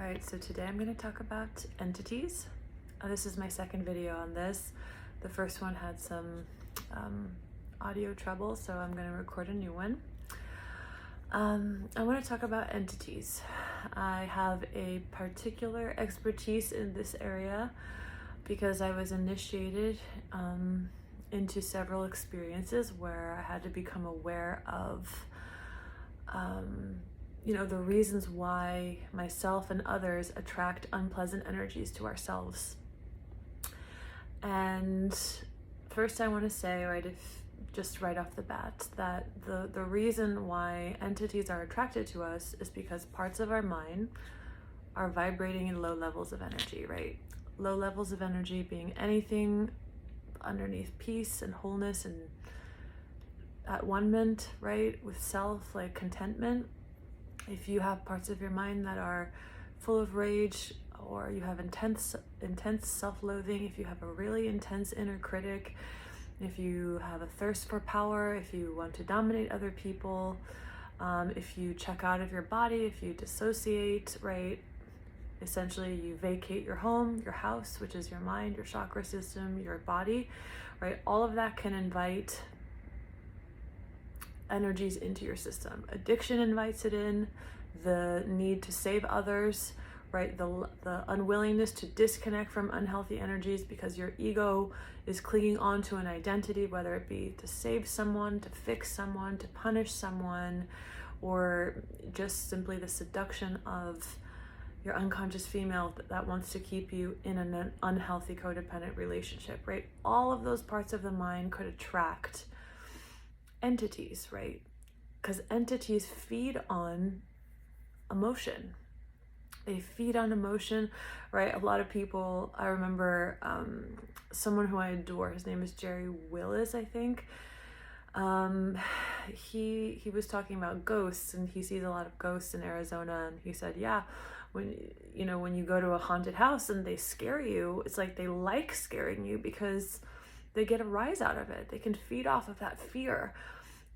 All right, so today I'm going to talk about entities. This is my second video on this. The first one had some audio trouble, so I'm going to record a new one. I want to talk about entities. I have a particular expertise in this area because I was initiated into several experiences where I had to become aware of the reasons why myself and others attract unpleasant energies to ourselves. And first I want to say, just right off the bat, that the reason why entities are attracted to us is because parts of our mind are vibrating in low levels of energy, right? Low levels of energy being anything underneath peace and wholeness and at one-ment, right, with self, like contentment. If you have parts of your mind that are full of rage, or you have intense self-loathing, if you have a really intense inner critic, if you have a thirst for power, if you want to dominate other people, if you check out of your body, if you dissociate, right, essentially you vacate your home, your house, which is your mind, your chakra system, your body, right, all of that can invite energies into your system. Addiction invites it in, the need to save others, right? The unwillingness to disconnect from unhealthy energies because your ego is clinging on to an identity, whether it be to save someone, to fix someone, to punish someone, or just simply the seduction of your unconscious female that wants to keep you in an unhealthy codependent relationship, right? All of those parts of the mind could attract entities, right? Because entities feed on emotion. They feed on emotion, right? A lot of people, I remember someone who I adore, his name is Jerry Willis, I think. He was talking about ghosts, and he sees a lot of ghosts in Arizona, and he said, yeah, when you go to a haunted house and they scare you, it's like they like scaring you because they get a rise out of it. They can feed off of that fear.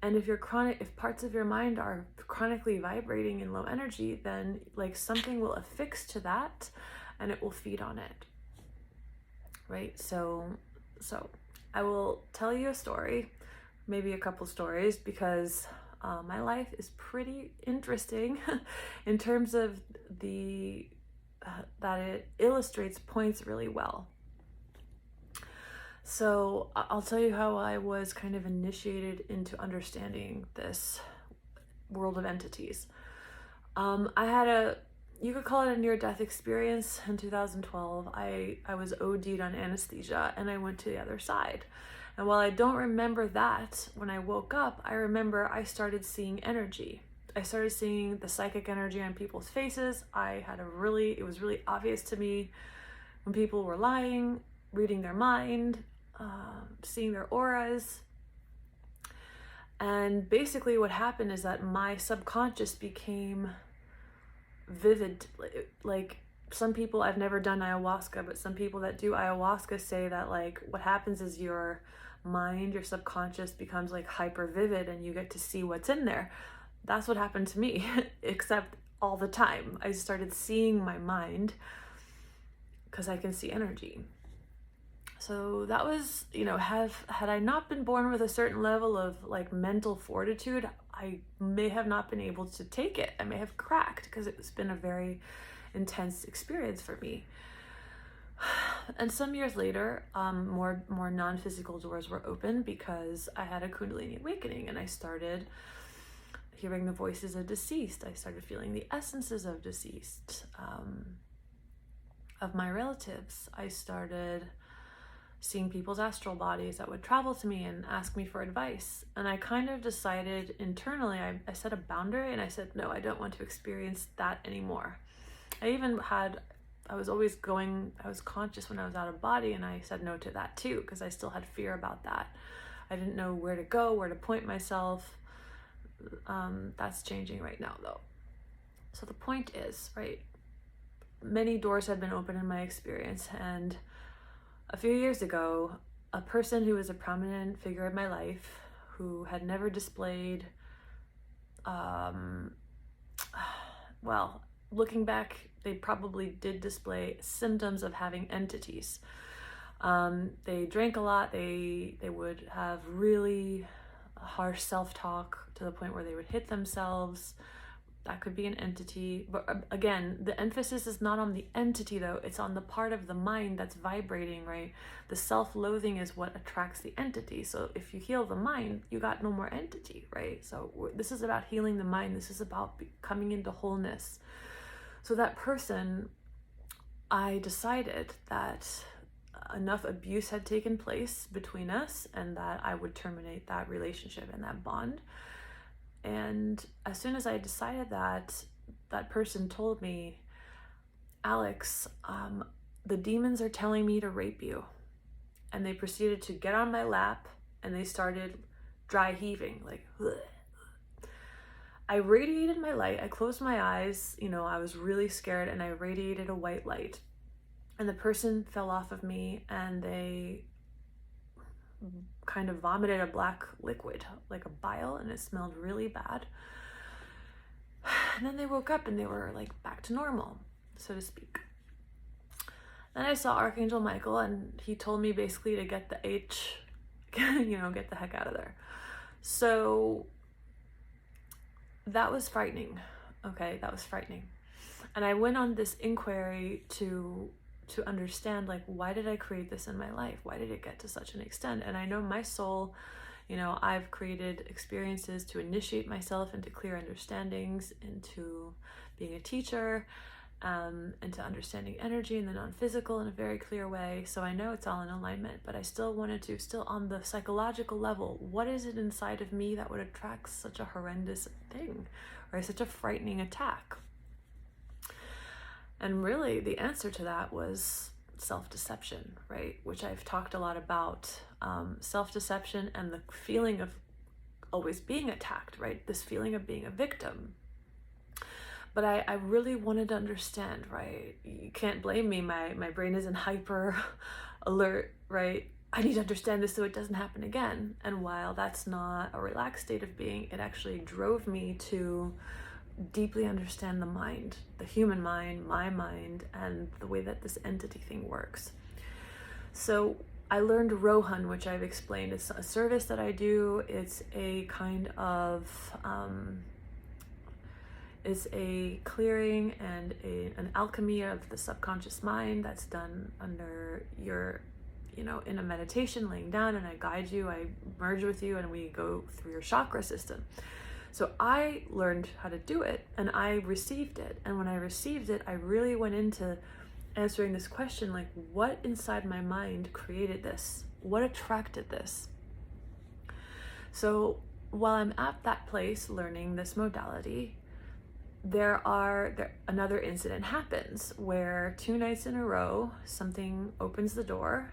And if if parts of your mind are chronically vibrating in low energy, then like something will affix to that and it will feed on it. Right? So I will tell you a story, maybe a couple stories, because my life is pretty interesting in terms of that it illustrates points really well. So I'll tell you how I was kind of initiated into understanding this world of entities. I had you could call it a near-death experience in 2012. I was OD'd on anesthesia and I went to the other side. And while I don't remember that, when I woke up, I remember I started seeing energy. I started seeing the psychic energy on people's faces. It was really obvious to me when people were lying, reading their mind, seeing their auras. And basically what happened is that my subconscious became vivid. Like some people, I've never done ayahuasca, but some people that do ayahuasca say that like what happens is your mind, your subconscious becomes like hyper vivid and you get to see what's in there. That's what happened to me, except all the time. I started seeing my mind because I can see energy. So that was, had I not been born with a certain level of like mental fortitude, I may have not been able to take it. I may have cracked because it's been a very intense experience for me. And some years later, more non-physical doors were open because I had a Kundalini awakening and I started hearing the voices of deceased. I started feeling the essences of deceased, of my relatives. I started seeing people's astral bodies that would travel to me and ask me for advice. And I kind of decided internally, I set a boundary and I said, no, I don't want to experience that anymore. I was conscious when I was out of body, and I said no to that too, because I still had fear about that. I didn't know where to go, where to point myself. That's changing right now though. So the point is, right, many doors had been open in my experience, and a few years ago, a person who was a prominent figure in my life, who had never displayed, looking back, they probably did display symptoms of having entities. They drank a lot. They would have really harsh self-talk to the point where they would hit themselves. That could be an entity. But again, the emphasis is not on the entity though, it's on the part of the mind that's vibrating, right? The self-loathing is what attracts the entity. So if you heal the mind, you got no more entity, right? So this is about healing the mind. This is about coming into wholeness. So that person, I decided that enough abuse had taken place between us and that I would terminate that relationship and that bond. And as soon as I decided that, that person told me, Alex, the demons are telling me to rape you. And they proceeded to get on my lap and they started dry heaving, like, ugh. I radiated my light. I closed my eyes, you know, I was really scared, and I radiated a white light. And the person fell off of me and they kind of vomited a black liquid, like a bile, and it smelled really bad. And then they woke up and they were like back to normal, so to speak. Then I saw Archangel Michael and he told me basically to get the get the heck out of there. So that was frightening. Okay, that was frightening. And I went on this inquiry to understand, like, why did I create this in my life? Why did it get to such an extent? And I know my soul, you know, I've created experiences to initiate myself into clear understandings, into being a teacher, into understanding energy and the non-physical in a very clear way. So I know it's all in alignment, but I still wanted to, still on the psychological level, what is it inside of me that would attract such a horrendous thing or such a frightening attack? And really the answer to that was self-deception, right? Which I've talked a lot about, self-deception and the feeling of always being attacked, right? This feeling of being a victim. But I really wanted to understand, right? You can't blame me. My brain is in hyper alert, right? I need to understand this so it doesn't happen again. And while that's not a relaxed state of being, it actually drove me to deeply understand the mind, the human mind, my mind, and the way that this entity thing works. So I learned Rohan, which I've explained. It's a service that I do. It's a kind of is a clearing and an alchemy of the subconscious mind that's done under your, in a meditation, laying down, and I guide you, I merge with you, and we go through your chakra system. So I learned how to do it and I received it. And when I received it, I really went into answering this question, like, what inside my mind created this? What attracted this? So while I'm at that place learning this modality, another incident happens where 2 nights in a row, something opens the door,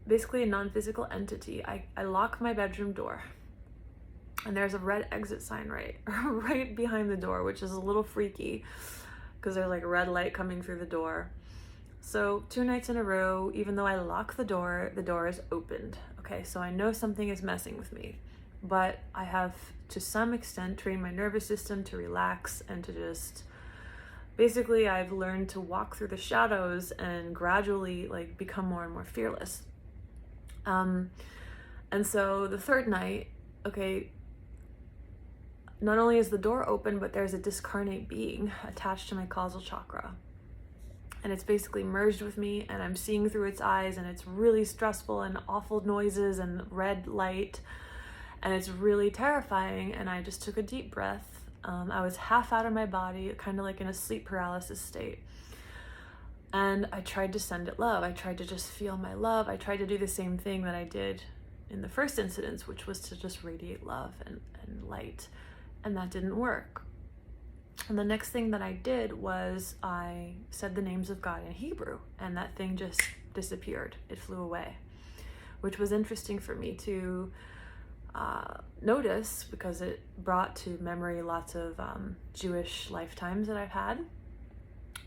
basically a non-physical entity. I lock my bedroom door and there's a red exit sign right behind the door, which is a little freaky because there's like a red light coming through the door. So 2 nights in a row, even though I lock the door is opened. Okay, so I know something is messing with me, but I have to some extent trained my nervous system to relax and to just, basically I've learned to walk through the shadows and gradually like become more and more fearless. And so the 3rd night, okay, not only is the door open, but there's a discarnate being attached to my causal chakra. And it's basically merged with me and I'm seeing through its eyes, and it's really stressful and awful noises and red light. And it's really terrifying. And I just took a deep breath. I was half out of my body, kind of like in a sleep paralysis state. And I tried to send it love. I tried to just feel my love. I tried to do the same thing that I did in the first incident, which was to just radiate love and light. And that didn't work. And the next thing that I did was I said the names of God in Hebrew, and that thing just disappeared. It flew away, which was interesting for me to notice, because it brought to memory lots of Jewish lifetimes that I've had.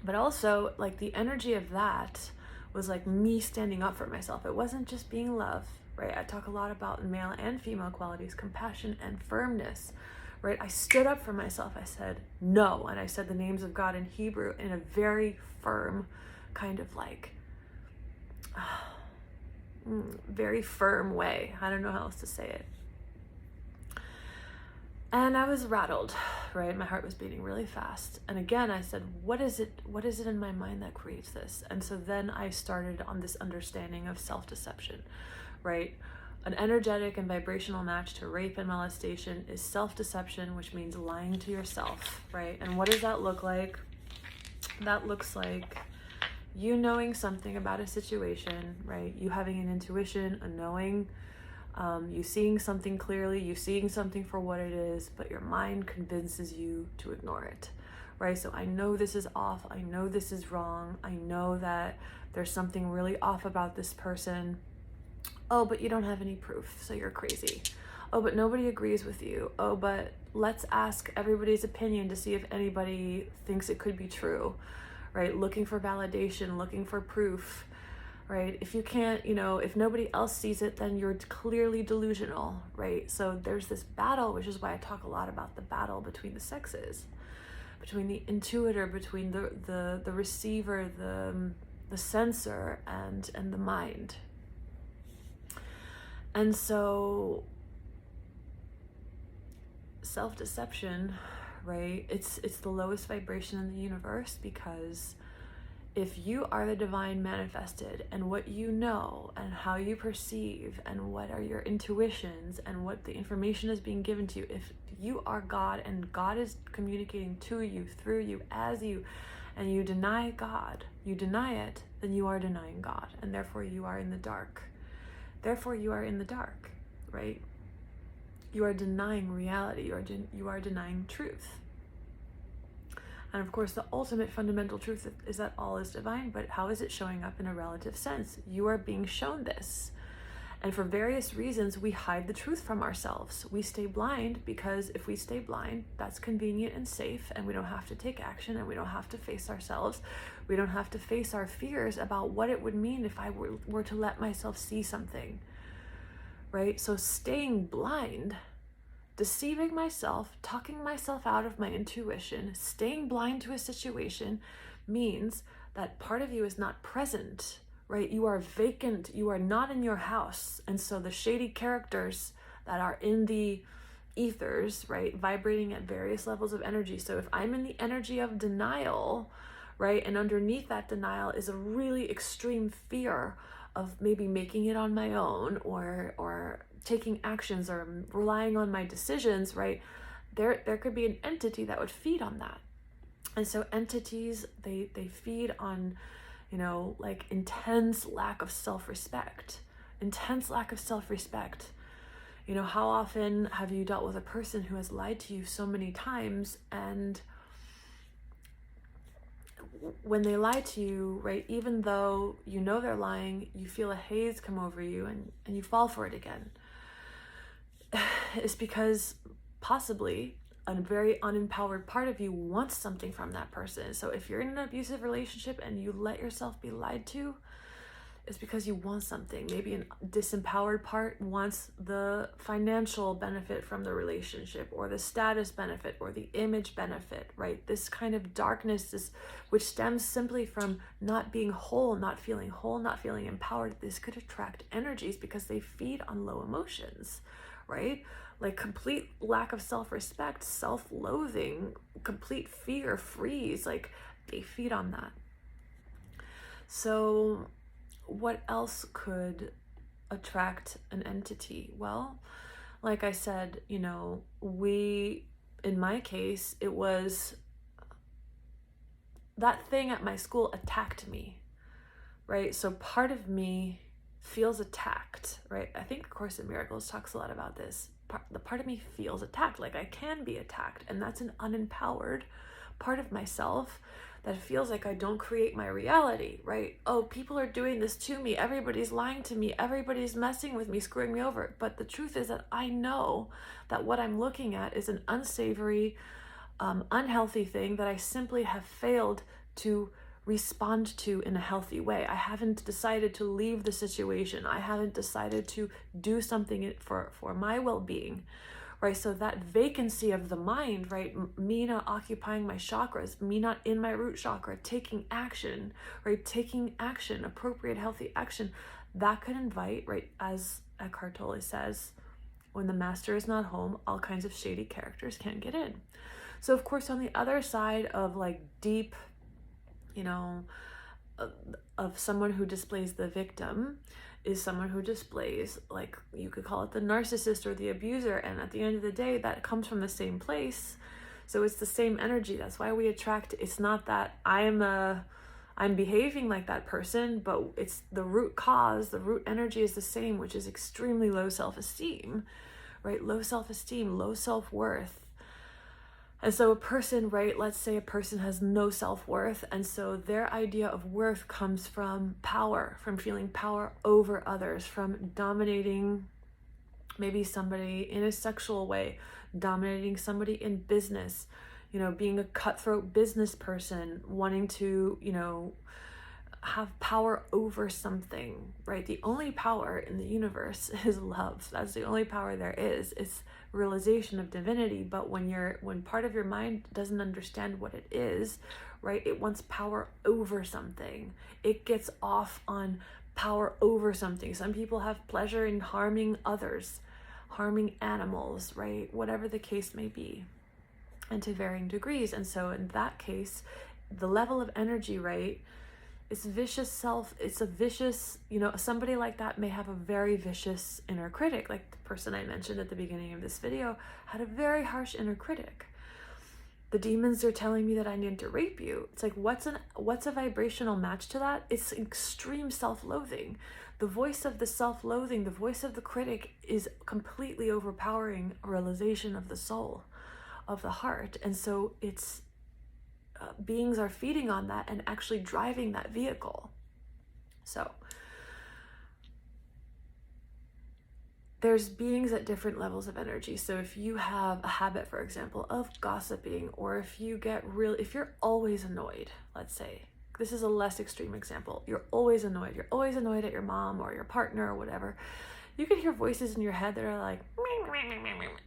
But also, like, the energy of that was like me standing up for myself. It wasn't just being love, right? I talk a lot about male and female qualities, compassion and firmness, right? I stood up for myself. I said, no. And I said the names of God in Hebrew in a very firm kind of like, very firm way. I don't know how else to say it. And I was rattled, right? My heart was beating really fast. And again, I said, what is it in my mind that creates this? And so then I started on this understanding of self-deception, right? An energetic and vibrational match to rape and molestation is self-deception, which means lying to yourself, right? And what does that look like? That looks like you knowing something about a situation, right? You having an intuition, a knowing, you seeing something clearly, you seeing something for what it is, but your mind convinces you to ignore it, right? So I know this is off. I know this is wrong. I know that there's something really off about this person. Oh, but you don't have any proof, so you're crazy. Oh, but nobody agrees with you. Oh, but let's ask everybody's opinion to see if anybody thinks it could be true, right? Looking for validation, looking for proof, right? If you can't, if nobody else sees it, then you're clearly delusional, right? So there's this battle, which is why I talk a lot about the battle between the sexes, between the intuitor, between the receiver, the sensor, and the mind. And so self-deception, right? It's the lowest vibration in the universe, because if you are the divine manifested, and what you know and how you perceive and what are your intuitions and what the information is being given to you, if you are God and God is communicating to you, through you, as you, and you deny God, you deny it, then you are denying God, and therefore you are in the dark. Therefore you are in the dark, right? You are denying reality. You are denying truth. And of course, the ultimate fundamental truth is that all is divine, but how is it showing up in a relative sense? You are being shown this. And for various reasons, we hide the truth from ourselves. We stay blind because if we stay blind, that's convenient and safe, and we don't have to take action, and we don't have to face ourselves. We don't have to face our fears about what it would mean if I were to let myself see something, right? So staying blind, deceiving myself, talking myself out of my intuition, staying blind to a situation means that part of you is not present, right? You are vacant. You are not in your house. And so the shady characters that are in the ethers, right, vibrating at various levels of energy. So if I'm in the energy of denial, right, and underneath that denial is a really extreme fear of maybe making it on my own, or taking actions, or relying on my decisions, right? There could be an entity that would feed on that. And so entities, they feed on, like intense lack of self-respect. How often have you dealt with a person who has lied to you so many times, and when they lie to you, right, even though you know they're lying, you feel a haze come over you, and you fall for it again. It's because possibly a very unempowered part of you wants something from that person. So if you're in an abusive relationship and you let yourself be lied to, it's because you want something. Maybe a disempowered part wants the financial benefit from the relationship, or the status benefit, or the image benefit, right? This kind of darkness which stems simply from not being whole, not feeling empowered. This could attract energies because they feed on low emotions, right? Like complete lack of self-respect, self-loathing, complete fear, freeze, like they feed on that. So what else could attract an entity? Well, like I said, in my case, it was that thing at my school attacked me, right? So part of me feels attacked, right? I think A Course in Miracles talks a lot about this. The part of me feels attacked, like I can be attacked, and that's an unempowered part of myself that feels like I don't create my reality, right? Oh, people are doing this to me. Everybody's lying to me. Everybody's messing with me, screwing me over. But the truth is that I know that what I'm looking at is an unsavory, unhealthy thing that I simply have failed to respond to in a healthy way. I haven't decided to leave the situation. I haven't decided to do something for my well-being, right? So that vacancy of the mind, right? Me not occupying my chakras, me not in my root chakra, taking action, right? Taking action, appropriate, healthy action, that could invite, right? As Eckhart Tolle says, when the master is not home, all kinds of shady characters can get in. So of course, on the other side of like deep, you know, of someone who displays the victim is someone who displays, like, you could call it the narcissist or the abuser. And at the end of the day, that comes from the same place. So it's the same energy. That's why we attract. It's not that I'm behaving like that person, but it's the root cause, the root energy is the same, which is extremely low self-esteem, right? Low self-esteem, low self-worth. And so a person, right, let's say a person has no self-worth, and so their idea of worth comes from power, from feeling power over others, from dominating maybe somebody in a sexual way, dominating somebody in business, you know, being a cutthroat business person, wanting to, you know, have power over something, right? The only power in the universe is love. That's the only power there is. It's realization of divinity. But when part of your mind doesn't understand what it is, right, it wants power over something. It gets off on power over something. Some people have pleasure in harming others, harming animals, right? Whatever the case may be, and to varying degrees. And so in that case, the level of energy, right, it's a vicious, you know, somebody like that may have a very vicious inner critic. Like the person I mentioned at the beginning of this video had a very harsh inner critic. The demons are telling me that I need to rape you. It's like, what's a vibrational match to that? It's extreme self-loathing. The voice of the self-loathing, the voice of the critic is completely overpowering a realization of the soul, of the heart. And so it's, beings are feeding on that and actually driving that vehicle. So there's beings at different levels of energy. So if you have a habit, for example, of gossiping, or if you're always annoyed, let's say, this is a less extreme example, you're always annoyed at your mom or your partner or whatever, you can hear voices in your head that are like,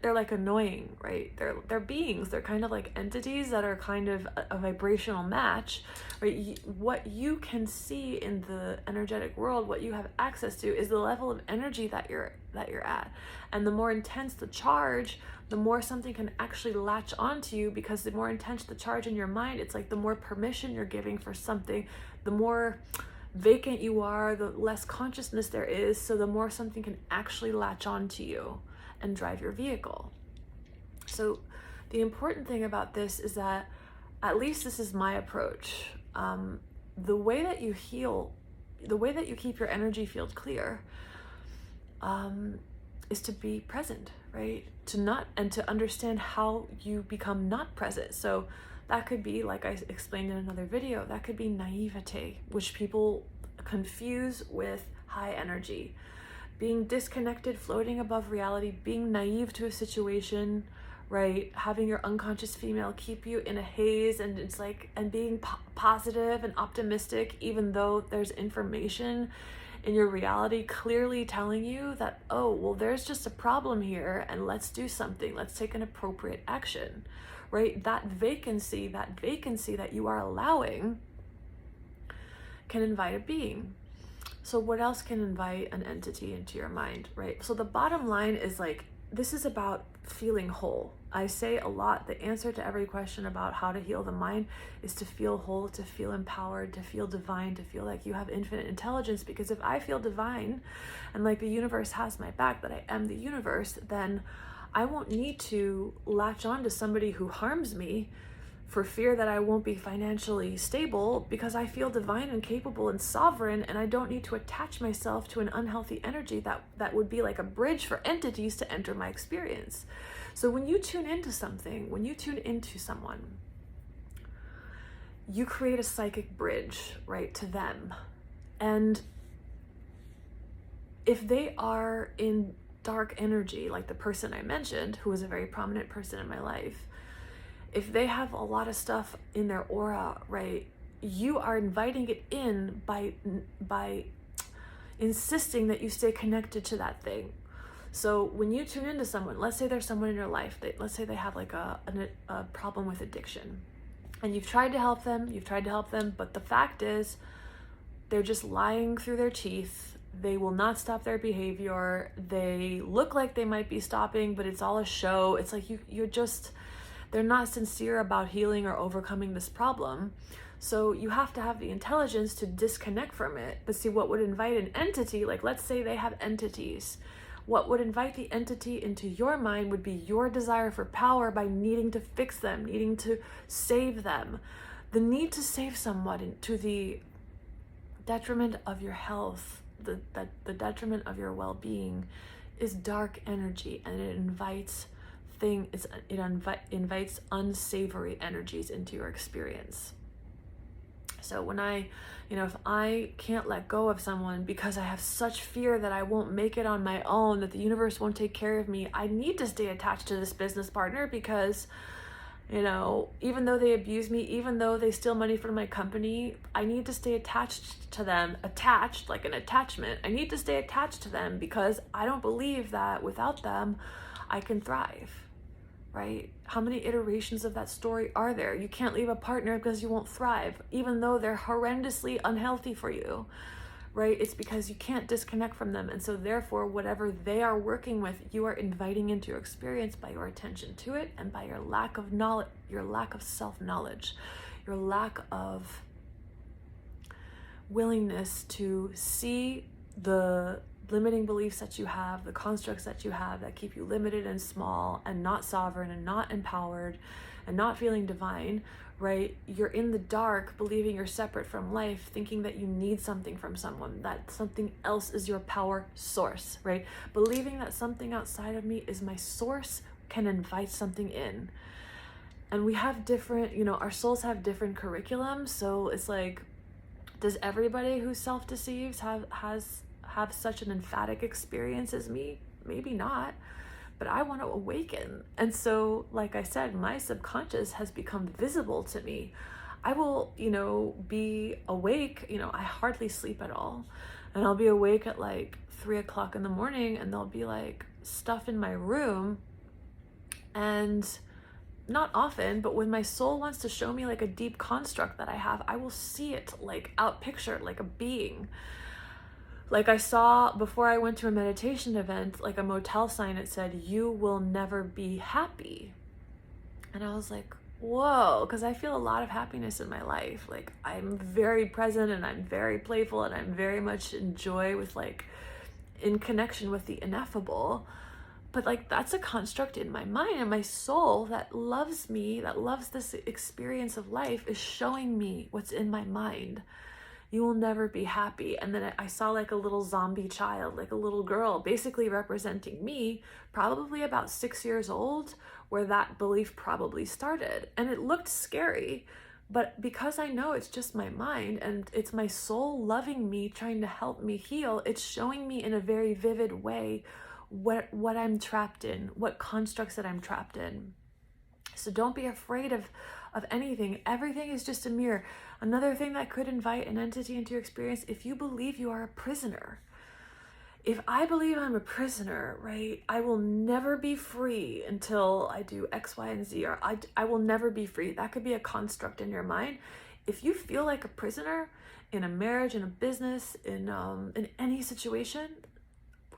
they're like annoying, right? They're beings. They're kind of like entities that are kind of a vibrational match, right? What you can see in the energetic world, what you have access to, is the level of energy that you're at. And the more intense the charge, the more something can actually latch onto you, because the more intense the charge in your mind, it's like the more permission you're giving for something, the more vacant you are, the less consciousness there is, so the more something can actually latch onto you and drive your vehicle. So the important thing about this is that, at least this is my approach, the way that you heal, the way that you keep your energy field clear, is to be present, right? To understand how you become not present. So that could be, like I explained in another video, that could be naivete, which people confuse with high energy. Being disconnected, floating above reality, being naive to a situation, right? Having your unconscious female keep you in a haze, and it's like, and being positive and optimistic, even though there's information in your reality clearly telling you that, oh, well, there's just a problem here, and let's do something. Let's take an appropriate action. Right? That vacancy that you are allowing can invite a being. So what else can invite an entity into your mind, right? So the bottom line is, like, this is about feeling whole. I say a lot, the answer to every question about how to heal the mind is to feel whole, to feel empowered, to feel divine, to feel like you have infinite intelligence. Because if I feel divine and like the universe has my back, that I am the universe, then I won't need to latch on to somebody who harms me for fear that I won't be financially stable, because I feel divine and capable and sovereign, and I don't need to attach myself to an unhealthy energy that would be like a bridge for entities to enter my experience. So when you tune into something, when you tune into someone, you create a psychic bridge, right, to them. And if they are in dark energy, like the person I mentioned, who was a very prominent person in my life, if they have a lot of stuff in their aura, right, you are inviting it in by insisting that you stay connected to that thing. So when you tune into someone, let's say there's someone in your life, let's say they have like a problem with addiction, and you've tried to help them, but the fact is they're just lying through their teeth. They will not stop their behavior. They look like they might be stopping, but it's all a show. It's like they're not sincere about healing or overcoming this problem. So you have to have the intelligence to disconnect from it. But see, what would invite an entity, like let's say they have entities, what would invite the entity into your mind would be your desire for power by needing to fix them, needing to save them. The need to save someone to the detriment of your health, the detriment of your well-being, is dark energy, and it invites unsavory energies into your experience. So when if I can't let go of someone because I have such fear that I won't make it on my own, that the universe won't take care of me, I need to stay attached to this business partner because, even though they abuse me, even though they steal money from my company, I need to stay attached to them, attached like an attachment. I need to stay attached to them because I don't believe that without them, I can thrive. Right? How many iterations of that story are there? You can't leave a partner because you won't thrive, even though they're horrendously unhealthy for you, right? It's because you can't disconnect from them. And so therefore, whatever they are working with, you are inviting into your experience by your attention to it and by your lack of knowledge, your lack of self-knowledge, your lack of willingness to see the limiting beliefs that you have, the constructs that you have that keep you limited and small and not sovereign and not empowered and not feeling divine, right? You're in the dark, believing you're separate from life, thinking that you need something from someone, that something else is your power source, right? Believing that something outside of me is my source can invite something in. And we have different, our souls have different curriculums. So it's like, does everybody who self-deceives have such an emphatic experience as me? Maybe not, but I want to awaken. And so, like I said, my subconscious has become visible to me. I will, be awake, I hardly sleep at all. And I'll be awake at like 3:00 in the morning, and there'll be like stuff in my room. And not often, but when my soul wants to show me like a deep construct that I have, I will see it like out pictured, like a being. Like I saw before I went to a meditation event, like a motel sign, it said, "You will never be happy." And I was like, whoa, because I feel a lot of happiness in my life. Like I'm very present and I'm very playful and I'm very much in joy with like in connection with the ineffable. But like that's a construct in my mind, and my soul that loves me, that loves this experience of life, is showing me what's in my mind. You will never be happy. And then I saw like a little zombie child, like a little girl, basically representing me, probably about 6 years old, where that belief probably started. And it looked scary, but because I know it's just my mind and it's my soul loving me, trying to help me heal, it's showing me in a very vivid way what I'm trapped in, what constructs that I'm trapped in. So don't be afraid of anything. Everything is just a mirror. Another thing that could invite an entity into your experience, if you believe you are a prisoner. If I believe I'm a prisoner, right, I will never be free until I do X, Y, and Z, or I will never be free. That could be a construct in your mind. If you feel like a prisoner in a marriage, in a business, in any situation,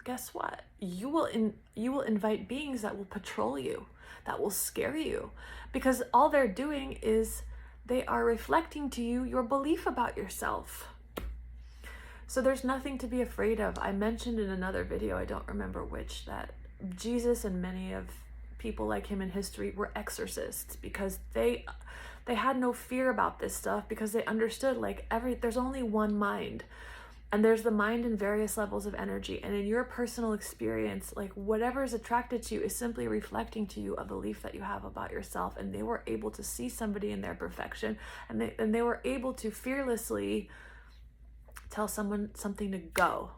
guess what? You will invite beings that will patrol you, that will scare you, because all they're doing is they are reflecting to you your belief about yourself. So there's nothing to be afraid of. I mentioned in another video, I don't remember which, that Jesus and many of people like him in history were exorcists because they had no fear about this stuff, because they understood like there's only one mind. And there's the mind in various levels of energy. And in your personal experience, like whatever is attracted to you is simply reflecting to you a belief that you have about yourself. And they were able to see somebody in their perfection. And they were able to fearlessly tell someone something to go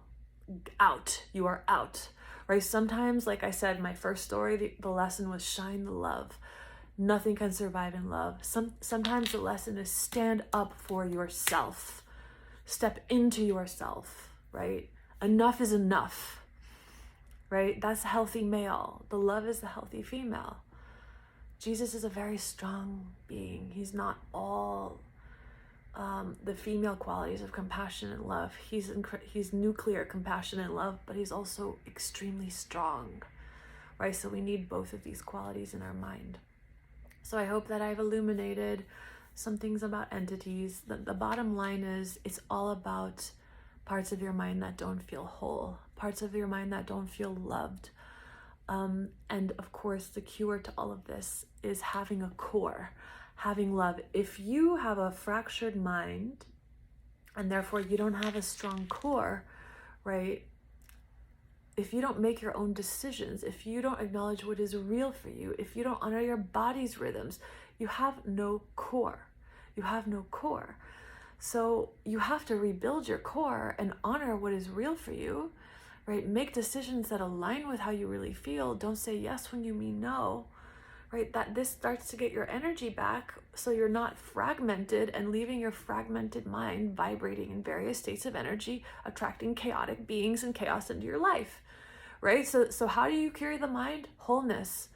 out. You are out, right? Sometimes, like I said, my first story, the lesson was shine the love. Nothing can survive in love. Sometimes the lesson is stand up for yourself. Step into yourself, right? Enough is enough, right? That's a healthy male. The love is the healthy female. Jesus is a very strong being. He's not all the female qualities of compassion and love. He's nuclear compassion and love, but he's also extremely strong, right? So we need both of these qualities in our mind. So I hope that I've illuminated some things about entities. The bottom line is, it's all about parts of your mind that don't feel whole, parts of your mind that don't feel loved. And of course, the cure to all of this is having a core, having love. If you have a fractured mind and therefore you don't have a strong core, right? If you don't make your own decisions, if you don't acknowledge what is real for you, if you don't honor your body's rhythms, you have no core. You have no core. So you have to rebuild your core and honor what is real for you, right? Make decisions that align with how you really feel. Don't say yes when you mean no, right? That this starts to get your energy back, so you're not fragmented and leaving your fragmented mind vibrating in various states of energy, attracting chaotic beings and chaos into your life, right? So how do you carry the mind? Wholeness.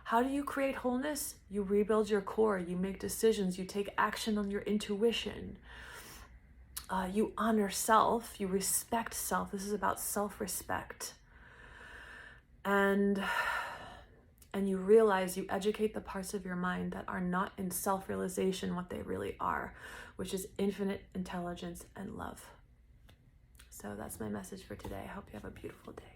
How do you create wholeness? You rebuild your core, you make decisions, you take action on your intuition. You honor self, you respect self. This is about self-respect. And you realize, you educate the parts of your mind that are not in self-realization what they really are, which is infinite intelligence and love. So that's my message for today. I hope you have a beautiful day.